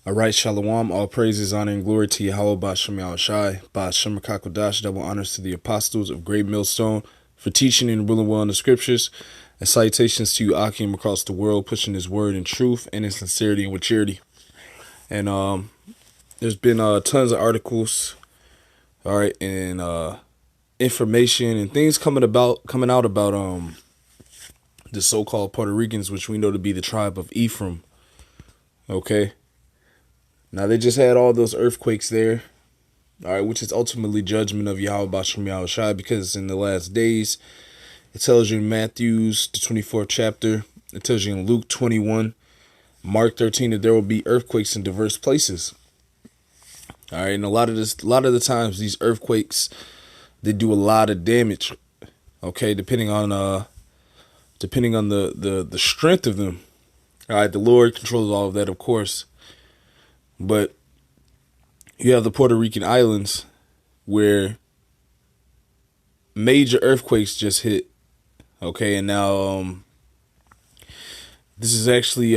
All right, Shalom. All praises, honor, and glory to Yahweh Bashem Yahushai, Bashem Kakodash. Double honors to the apostles of Great Millstone for teaching and ruling well in the scriptures. And salutations to you, Akim, across the world, pushing his word in truth and in sincerity and with charity. And there's been tons of articles, all right, and information and things coming out about the so-called Puerto Ricans, which we know to be the tribe of Ephraim. Okay. Now, they just had all those earthquakes there, all right, which is ultimately judgment of Yahweh Bashem Yahushai, because in the last days, it tells you in Matthew's, the 24th chapter, it tells you in Luke 21, Mark 13, that there will be earthquakes in diverse places. All right, and a lot of the times, these earthquakes, they do a lot of damage, okay, depending on the strength of them. All right, the Lord controls all of that, of course. But you have the Puerto Rican islands where major earthquakes just hit. Okay, and now this is actually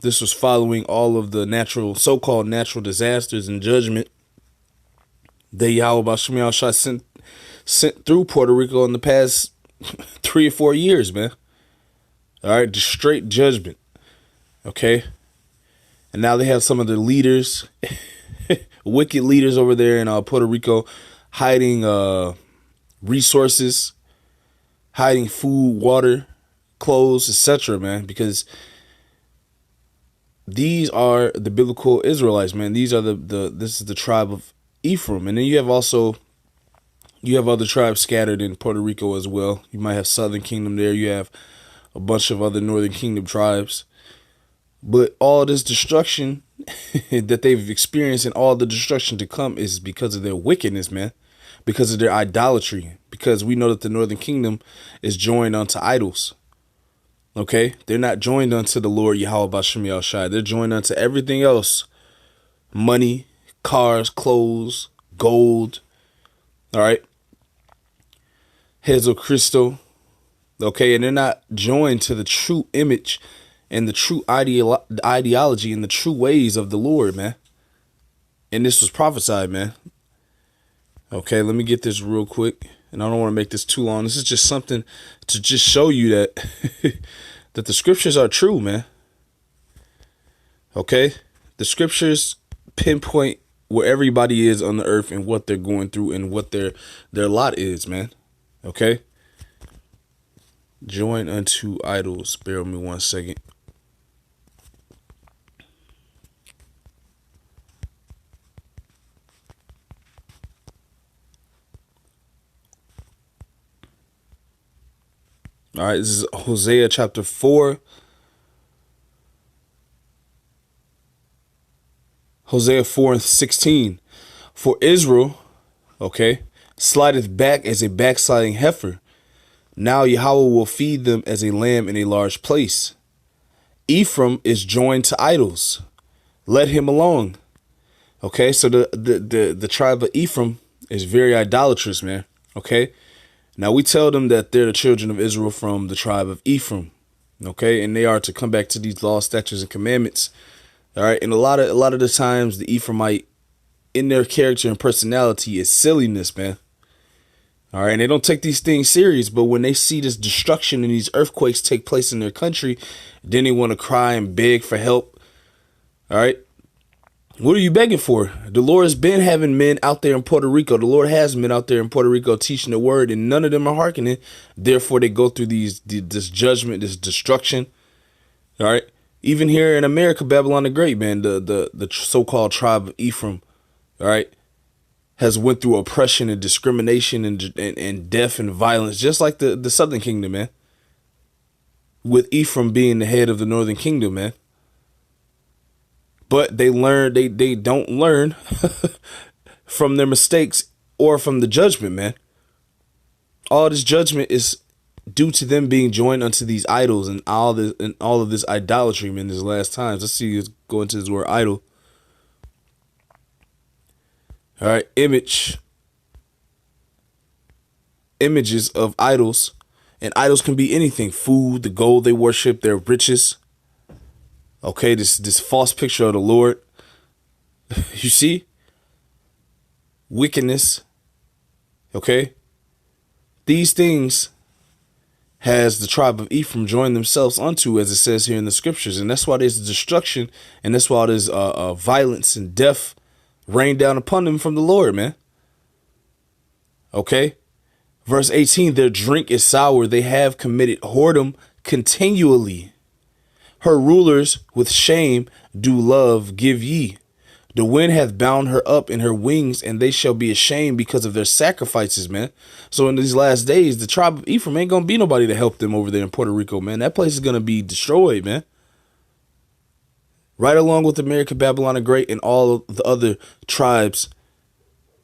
this was following all of the so-called natural disasters and judgment that Yahweh Bashem Yahushai sent through Puerto Rico in the past 3 or 4 years, man. All right, just straight judgment. Okay. And now they have some of the leaders, wicked leaders over there in Puerto Rico, hiding resources, hiding food, water, clothes, etc., man, because these are the biblical Israelites, man. These are this is the tribe of Ephraim. And then you have other tribes scattered in Puerto Rico as well. You might have Southern Kingdom there. You have a bunch of other Northern Kingdom tribes. But all this destruction that they've experienced and all the destruction to come is because of their wickedness, man. Because of their idolatry. Because we know that the Northern Kingdom is joined unto idols. Okay? They're not joined unto the Lord Yahweh Bashem Yahushai. They're joined unto everything else. Money, cars, clothes, gold. All right? Heads of crystal. Okay? And they're not joined to the true image and the true ideology and the true ways of the Lord, man. And this was prophesied, man. Okay, let me get this real quick. And I don't want to make this too long. This is just something to just show you that that the scriptures are true, man. Okay? The scriptures pinpoint where everybody is on the earth and what they're going through and what their lot is, man. Okay? Join unto idols. Bear with me 1 second. All right, this is Hosea chapter 4. Hosea 4:16. For Israel, okay, slideth back as a backsliding heifer. Now Yahweh will feed them as a lamb in a large place. Ephraim is joined to idols. Let him alone. Okay, so the tribe of Ephraim is very idolatrous, man. Okay. Now, we tell them that they're the children of Israel from the tribe of Ephraim, okay, and they are to come back to these laws, statutes, and commandments, all right. And a lot of the times, the Ephraimite, in their character and personality, is silliness, man. All right, and they don't take these things serious, but when they see this destruction and these earthquakes take place in their country, then they want to cry and beg for help. All right. What are you begging for? The Lord has been having men out there in Puerto Rico. The Lord has men out there in Puerto Rico teaching the word, and none of them are hearkening. Therefore, they go through this judgment, this destruction. All right. Even here in America, Babylon the Great, man, the so-called tribe of Ephraim, all right, has went through oppression and discrimination and death and violence, just like the Southern Kingdom, man. With Ephraim being the head of the Northern Kingdom, man. But they don't learn from their mistakes or from the judgment, man. All this judgment is due to them being joined unto these idols and all of this idolatry, man, these last times. Let's see, let's go into this word idol. All right, images of idols. And idols can be anything: food, the gold they worship, their riches. Okay, this false picture of the Lord. You see? Wickedness. Okay? These things has the tribe of Ephraim joined themselves unto, as it says here in the scriptures. And that's why there's destruction, and that's why there's violence and death rain down upon them from the Lord, man. Okay? Verse 18, their drink is sour. They have committed whoredom continually. Her rulers with shame do love give ye. The wind hath bound her up in her wings, and they shall be ashamed because of their sacrifices, man. So in these last days, the tribe of Ephraim ain't going to be nobody to help them over there in Puerto Rico, man. That place is going to be destroyed, man. Right along with America, Babylon the Great, and all of the other tribes,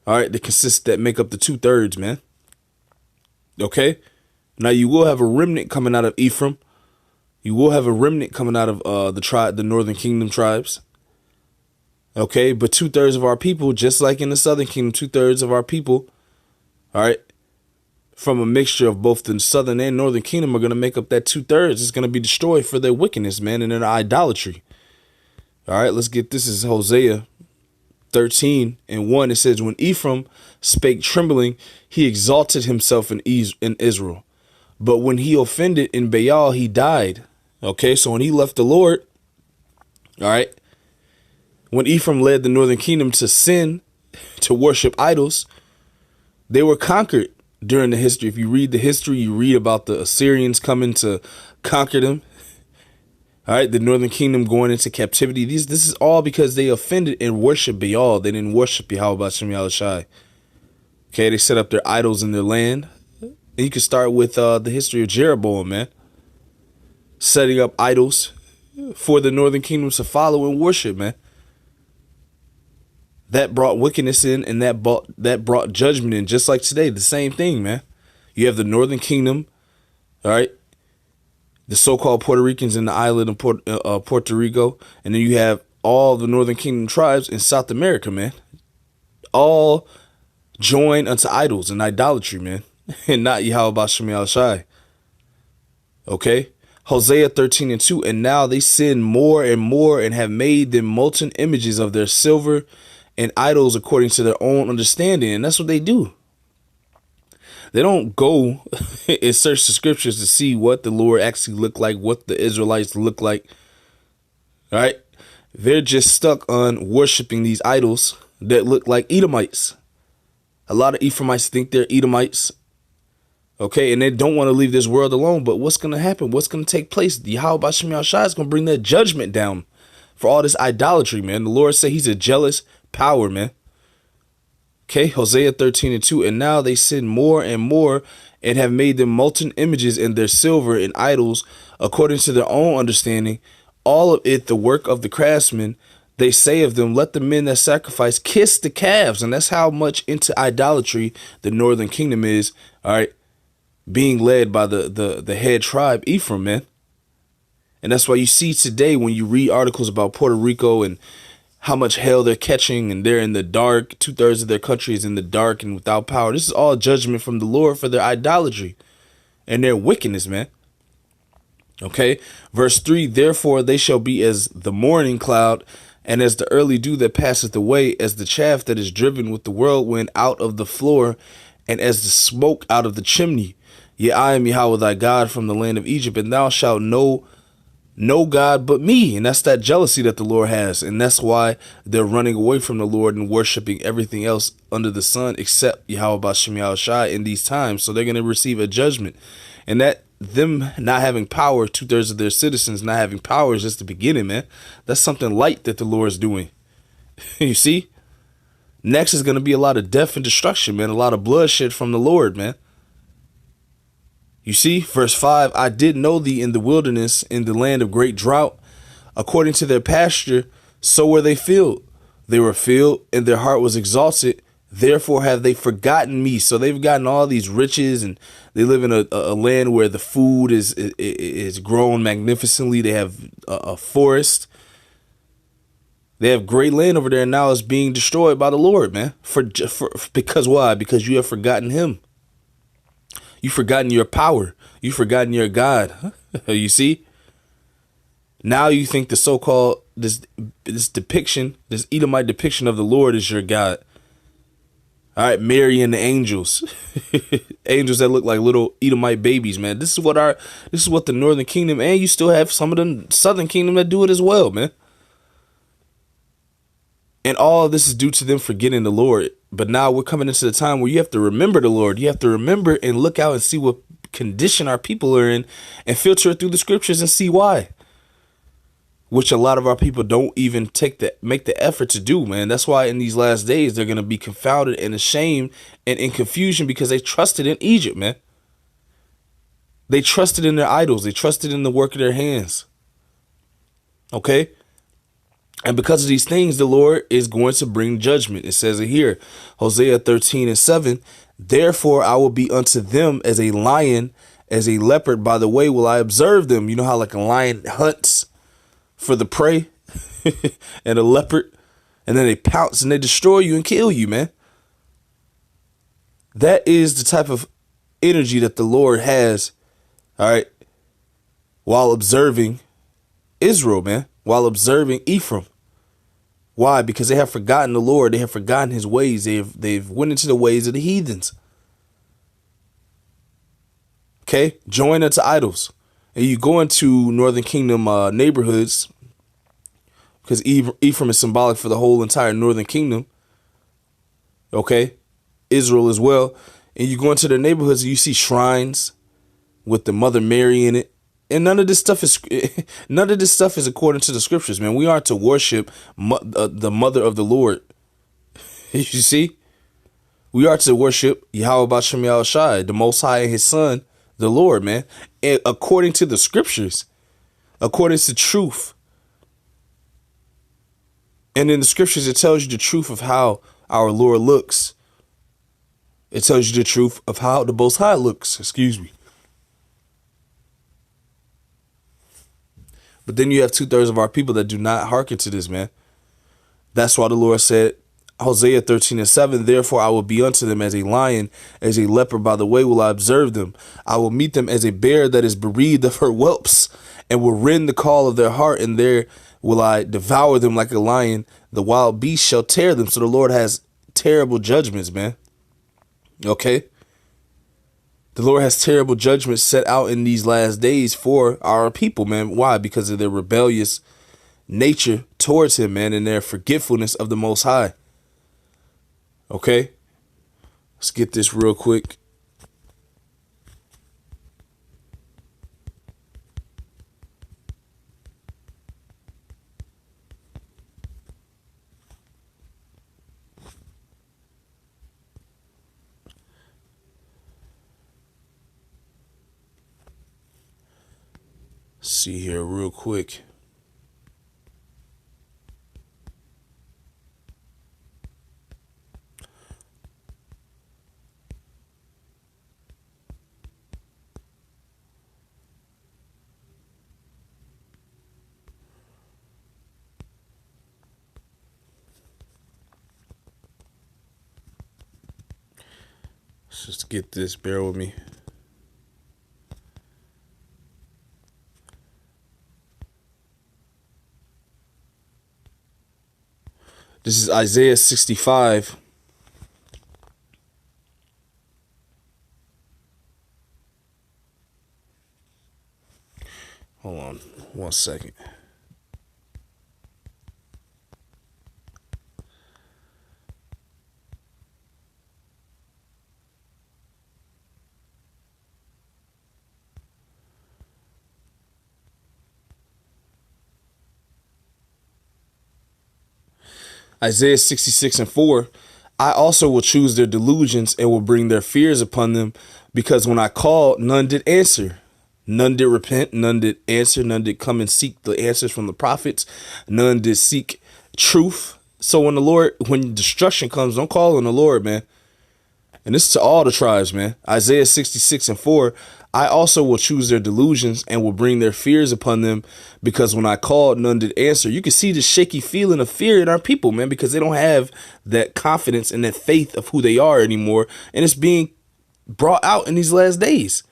all right, that make up the 2/3, man. Okay? Now you will have a remnant coming out of Ephraim. You will have a remnant coming out of the Northern Kingdom tribes. Okay, but 2/3 of our people, just like in the Southern Kingdom, 2/3 of our people, all right, from a mixture of both the Southern and Northern Kingdom are going to make up that 2/3. It's going to be destroyed for their wickedness, man, and their idolatry. All right, let's get this. This is Hosea 13:1. It says, when Ephraim spake trembling, he exalted himself in Israel. But when he offended in Baal, he died. Okay, so when he left the Lord, all right, when Ephraim led the Northern Kingdom to sin, to worship idols, they were conquered during the history. If you read the history, you read about the Assyrians coming to conquer them. All right, the Northern Kingdom going into captivity. This is all because they offended and worshiped Baal. They didn't worship Yahweh Bashem Yahushai. Okay, they set up their idols in their land. And you can start with the history of Jeroboam, man. Setting up idols for the Northern Kingdoms to follow and worship, man. That brought wickedness in, and that brought judgment in. Just like today, the same thing, man. You have the Northern Kingdom, all right, the so-called Puerto Ricans in the island of Puerto Rico, and then you have all the Northern Kingdom tribes in South America, man. All joined unto idols and idolatry, man, and not Yahweh Bashem Yahushai. Okay? Hosea 13:2, and now they sin more and more and have made them molten images of their silver and idols according to their own understanding. And that's what they do. They don't go and search the scriptures to see what the Lord actually looked like, what the Israelites look like. All right. They're just stuck on worshiping these idols that look like Edomites. A lot of Ephraimites think they're Edomites. Okay. And they don't want to leave this world alone. But what's going to happen? What's going to take place? Yahweh Bashem Yahushai is going to bring that judgment down for all this idolatry, man. The Lord said he's a jealous power, man. Okay, Hosea 13:2, and now they sin more and more and have made them molten images in their silver and idols according to their own understanding, all of it the work of the craftsmen. They say of them, let the men that sacrifice kiss the calves. And that's how much into idolatry the Northern Kingdom is, all right, being led by the head tribe, Ephraim, man. And that's why you see today when you read articles about Puerto Rico and how much hell they're catching, and they're in the dark. 2/3 of their country is in the dark and without power. This is all judgment from the Lord for their idolatry and their wickedness, man. Okay. Verse 3, therefore they shall be as the morning cloud and as the early dew that passeth away, as the chaff that is driven with the whirlwind out of the floor, and as the smoke out of the chimney. Yea, I am Yahweh thy God from the land of Egypt, and thou shalt know no God but me. And that's that jealousy that the Lord has. And that's why they're running away from the Lord and worshiping everything else under the sun except Yahweh Bashem Yahushai in these times. So they're going to receive a judgment. And that them not having power, 2/3 of their citizens not having power is just the beginning, man. That's something light that the Lord is doing. You see? Next is going to be a lot of death and destruction, man. A lot of bloodshed from the Lord, man. You see, verse 5, I did know thee in the wilderness, in the land of great drought. According to their pasture, so were they filled. They were filled, and their heart was exalted. Therefore have they forgotten me. So they've gotten all these riches, and they live in a land where the food is grown magnificently. They have a forest. They have great land over there, and now it's being destroyed by the Lord, man. Because why? Because you have forgotten him. You've forgotten your power. You've forgotten your God. You see? Now you think the so-called this depiction, this Edomite depiction of the Lord is your God. All right, Mary and the angels, angels that look like little Edomite babies, man. This is what the Northern Kingdom, and you still have some of the Southern Kingdom that do it as well, man. And all of this is due to them forgetting the Lord. But now we're coming into the time where you have to remember the Lord. You have to remember and look out and see what condition our people are in, and filter it through the scriptures and see why. Which a lot of our people don't even make the effort to do, man. That's why in these last days, they're going to be confounded and ashamed and in confusion because they trusted in Egypt, man. They trusted in their idols. They trusted in the work of their hands. Okay? And because of these things, the Lord is going to bring judgment. It says it here, Hosea 13:7. Therefore, I will be unto them as a lion, as a leopard. By the way, will I observe them? You know how like a lion hunts for the prey and a leopard, and then they pounce and they destroy you and kill you, man. That is the type of energy that the Lord has, all right, while observing Israel, man, while observing Ephraim. Why? Because they have forgotten the Lord. They have forgotten his ways. They've went into the ways of the heathens. Okay, join unto idols. And you go into Northern Kingdom neighborhoods, because Ephraim is symbolic for the whole entire Northern Kingdom. Okay, Israel as well. And you go into the neighborhoods and you see shrines with the Mother Mary in it. And none of this stuff is according to the scriptures, man. We aren't to worship the mother of the Lord. You see, we are to worship Yahweh B'Shem Yahweh Shai, the Most High, and his son, the Lord, man. And according to the scriptures, according to truth. And in the scriptures, it tells you the truth of how our Lord looks. It tells you the truth of how the Most High looks. Excuse me. But then you have 2/3 of our people that do not hearken to this, man. That's why the Lord said, Hosea 13:7, therefore I will be unto them as a lion, as a leopard. By the way will I observe them. I will meet them as a bear that is bereaved of her whelps, and will rend the call of their heart, and there will I devour them like a lion. The wild beast shall tear them. So the Lord has terrible judgments, man. Okay? The Lord has terrible judgments set out in these last days for our people, man. Why? Because of their rebellious nature towards him, man, and their forgetfulness of the Most High. Okay? Let's get this real quick. See here real quick. Let's just get this. Bear with me. This is Isaiah 65. Hold on 1 second. Isaiah 66:4, I also will choose their delusions and will bring their fears upon them, because when I called, none did answer. None did repent, none did answer, none did come and seek the answers from the prophets, none did seek truth. So when destruction comes, don't call on the Lord, man. And this is to all the tribes, man. Isaiah 66:4, I also will choose their delusions and will bring their fears upon them, because when I called, none did answer. You can see the shaky feeling of fear in our people, man, because they don't have that confidence and that faith of who they are anymore. And it's being brought out in these last days.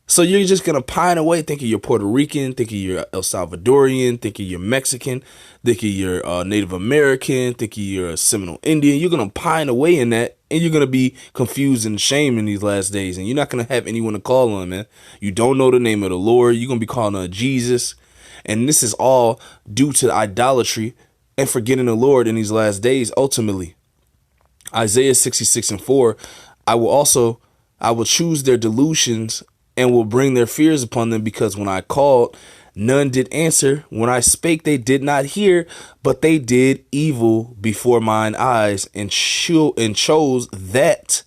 So you're just going to pine away thinking you're Puerto Rican, thinking you're El Salvadorian, thinking you're Mexican, thinking you're Native American, thinking you're a Seminole Indian. You're going to pine away in that, and you're going to be confused and ashamed in these last days. And you're not going to have anyone to call on, man. You don't know the name of the Lord. You're going to be calling on Jesus. And this is all due to idolatry and forgetting the Lord in these last days, ultimately. Isaiah 66:4, I will choose their delusions and will bring their fears upon them, because when I called, none did answer. When I spake, they did not hear, but they did evil before mine eyes, and chose that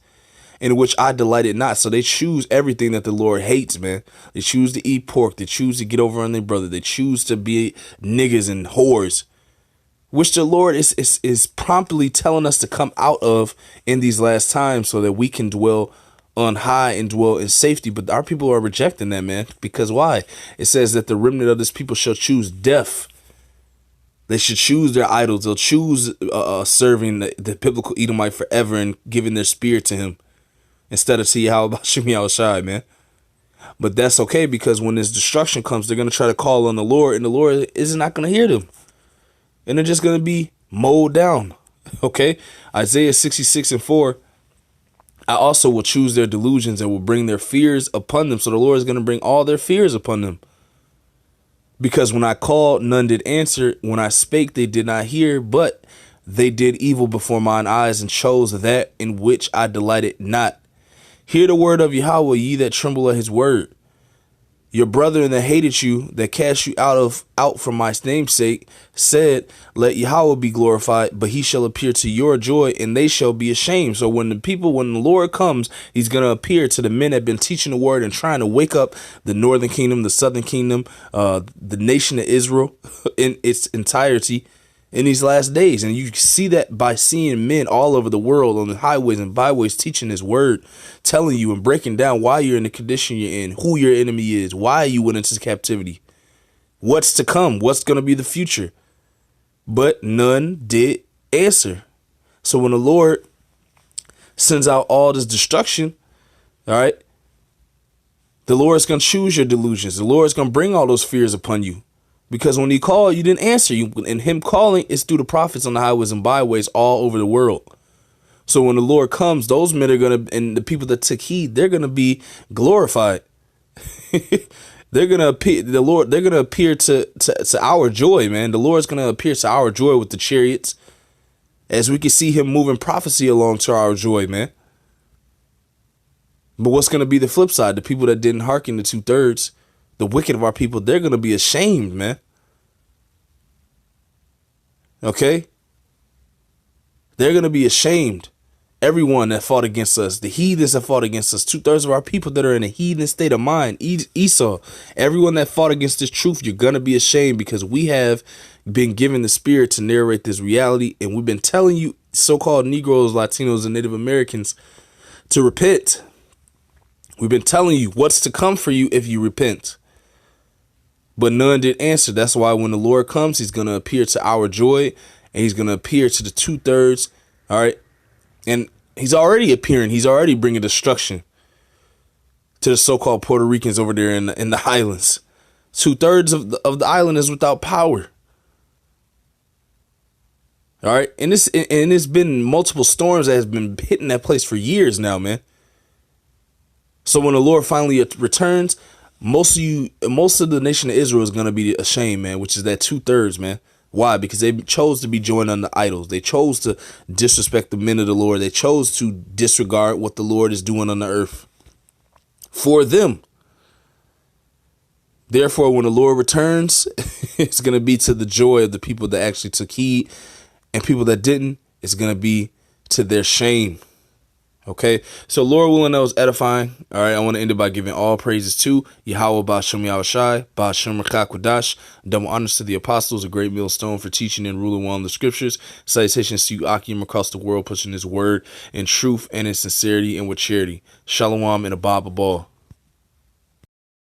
in which I delighted not. So they choose everything that the Lord hates, man. They choose to eat pork. They choose to get over on their brother. They choose to be niggas and whores, which the Lord is promptly telling us to come out of in these last times, so that we can dwell on high and dwell in safety. But our people are rejecting that, man. Because why? It says that the remnant of this people shall choose death. They should choose their idols. They'll choose serving the biblical Edomite forever and giving their spirit to him instead of see how about Shemi Al-Shai, man. But that's okay, because when this destruction comes, they're going to try to call on the Lord, and the Lord is not going to hear them. And they're just going to be mowed down. Okay? Isaiah 66:4. I also will choose their delusions and will bring their fears upon them. So the Lord is going to bring all their fears upon them. Because when I called, none did answer. When I spake, they did not hear, but they did evil before mine eyes, and chose that in which I delighted not. Hear the word of Yahweh, ye that tremble at his word. Your brethren that hated you, that cast you out from my name's sake, said, let Yahweh be glorified, but he shall appear to your joy, and they shall be ashamed. So when the Lord comes, he's going to appear to the men that have been teaching the word and trying to wake up the northern kingdom, the southern kingdom, the nation of Israel in its entirety in these last days. And you see that by seeing men all over the world on the highways and byways teaching his word, telling you and breaking down why you're in the condition you're in, who your enemy is, why you went into captivity, what's to come, what's going to be the future. But none did answer. So when the Lord sends out all this destruction, all right, the Lord's going to choose your delusions. The Lord's going to bring all those fears upon you. Because when he called, you didn't answer. And him calling is through the prophets on the highways and byways all over the world. So when the Lord comes, those men are going to, and the people that took heed, they're going to be glorified. They're going to appear, they're going to appear to our joy, man. The Lord's going to appear to our joy with the chariots, as we can see him moving prophecy along to our joy, man. But what's going to be the flip side? The people that didn't hearken to 2/3, the wicked of our people, they're going to be ashamed, man. Okay? They're going to be ashamed. Everyone that fought against us, the heathens that fought against us, 2/3 of our people that are in a heathen state of mind, Esau, everyone that fought against this truth, you're going to be ashamed, because we have been given the spirit to narrate this reality. And we've been telling you, so-called Negroes, Latinos, and Native Americans, to repent. We've been telling you what's to come for you if you repent. But none did answer. That's why when the Lord comes, he's going to appear to our joy, and he's going to appear to the 2/3. All right. And he's already appearing. He's already bringing destruction to the so-called Puerto Ricans over there in the islands. 2/3 of the island is without power. All right. And it's been multiple storms that has been hitting that place for years now, man. So when the Lord finally returns, most of the nation of Israel is going to be ashamed, man, which is that 2/3, man. Why? Because they chose to be joined unto idols. They chose to disrespect the men of the Lord. They chose to disregard what the Lord is doing on the earth for them. Therefore, when the Lord returns, it's going to be to the joy of the people that actually took heed, and people that didn't, it's going to be to their shame. Okay, so Lord willing, that was edifying. All right, I want to end it by giving all praises to Yahweh Ba'Shem Yahushai, Ba'Shem Rakakwadash. Double honors to the apostles, a great millstone for teaching and ruling well in the scriptures. Salutations to you, Akim, across the world, pushing his word in truth and in sincerity and with charity. Shalom and a Baba Ball.